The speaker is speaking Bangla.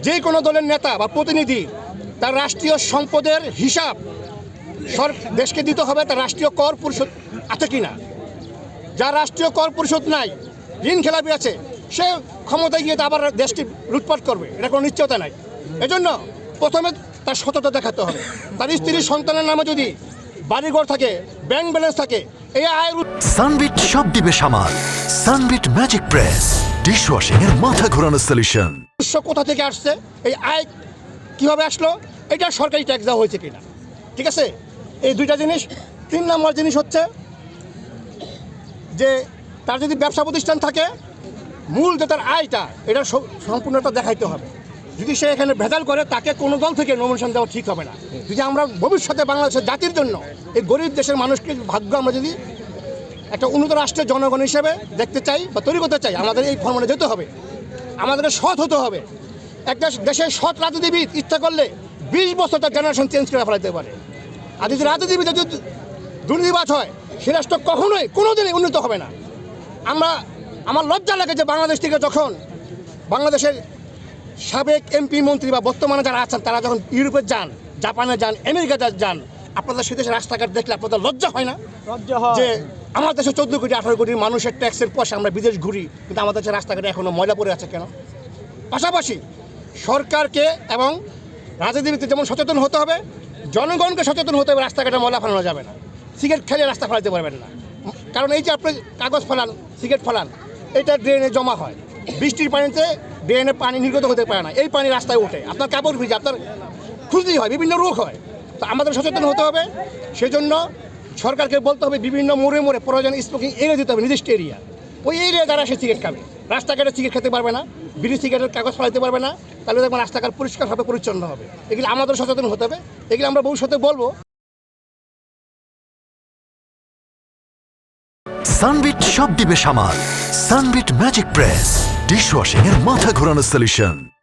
যে কোনো দলের নেতা বা প্রতিনিধি তার রাষ্ট্রীয় সম্পদের হিসাব দেশকে দিতে হবে, তার রাষ্ট্রীয় কর পরিশোধ আছে কিনা। যার রাষ্ট্রীয় কর পরিশোধ নাই, ঋণ খেলাপি আছে, সে ক্ষমতায় গিয়ে আবার দেশকে লুটপাট করবে, এটা কোনো নিশ্চয়তা নাই। এজন্য প্রথমে তার সততা দেখাতে হবে। তার স্ত্রীর সন্তানের নামে যদি বাড়িঘর থাকে, ব্যাংক ব্যালেন্স থাকে, এই আয়ের সানবিট সব দিবে সামাল। সানবিট ম্যাজিক প্রেস ডিশওয়াশিং এর মাথা ঘোরানো সলিউশন। উৎস কোথা থেকে আসছে, এই আয় কিভাবে আসলো, এটা সরকারি ট্যাক্স দেওয়া হয়েছে কিনা, ঠিক আছে। এই দুইটা জিনিস। 3 নম্বর জিনিস হচ্ছে যে তার যদি ব্যবসা প্রতিষ্ঠান থাকে, মূল যে তার আয়টা, এটা সম্পূর্ণটা দেখাইতে হবে। যদি সে এখানে ভেজাল করে, তাকে কোনো দল থেকে নমিনেশন দেওয়া ঠিক হবে না। যদি আমরা ভবিষ্যতে বাংলাদেশের জাতির জন্য, এই গরিব দেশের মানুষকে ভাগ্য আমরা যদি একটা উন্নত রাষ্ট্রের জনগণ হিসেবে দেখতে চাই বা তৈরি করতে চাই, আমাদের এই ফর্মে যেতে হবে। আমাদেরকে সৎ হতে হবে। একটা দেশের সৎ রাজনীতিবিদ ইচ্ছা করলে 20 বছর তার জেনারেশন চেঞ্জ করে ফেলাতে পারে। আর যদি রাজনীতিবিদ যদি দুর্নীতিবাজ হয়, সে রাষ্ট্র কখনোই কোনোদিনই উন্নত হবে না। আমার লজ্জা লাগে যে বাংলাদেশ থেকে যখন বাংলাদেশের সাবেক এমপি মন্ত্রী বা বর্তমানে যারা আছেন, তারা যখন ইউরোপে যান, জাপানে যান, আমেরিকাতে যান, আপনাদের সে দেশের রাস্তাঘাট দেখলে আপনাদের লজ্জা হয় না? যে আমার দেশে 14 কোটি 18 কোটি মানুষের ট্যাক্সের পয়সা আমরা বিদেশ ঘুরি, কিন্তু আমাদের দেশের রাস্তাঘাটে এখনও ময়লা পড়ে আছে কেন? পাশাপাশি সরকারকে এবং রাজনীতিবিদকে যেমন সচেতন হতে হবে, জনগণকে সচেতন হতে হবে। রাস্তাঘাটে ময়লা ফেলানো যাবে না, সিগারেট খেলে রাস্তা ফেলাতে পারবেন না। কারণ এই যে আপনি কাগজ ফেলান, সিগারেট ফেলান, এটা ড্রেনে জমা হয়। বৃষ্টির পানিতে ড্রেনে পানি নির্গত হতে পারে না, এই পানি রাস্তায় ওঠে, আপনার কাপড় ভিজে, আপনার খুঁজলি হয়, বিভিন্ন রোগ হয়। তো আমাদের সচেতন হতে হবে। সেজন্য সরকারকে বলতে হবে বিভিন্ন মোড়ে মোড়ে প্রয়োজন স্মোকিং এরিয়া দিতে হবে, নির্দিষ্ট এরিয়া। ওই এরিয়া দ্বারা সে সিগারেট খাবে, রাস্তাঘাটে সিগারেট খেতে পারবে না, বিড়ি সিগারেটের কাগজ ফেলাতে পারবে না। তাহলে দেখবেন রাস্তাঘাট পরিষ্কার হবে, পরিচ্ছন্ন হবে। এগুলো আমাদের সচেতন হতে হবে, এগুলো আমরা ভবিষ্যতে বলবো। সানবিট সব দিবে সামাল। সানবিট ম্যাজিক প্রেস ডিশওয়াশিং এর মাথা ঘোরানো সলিউশন।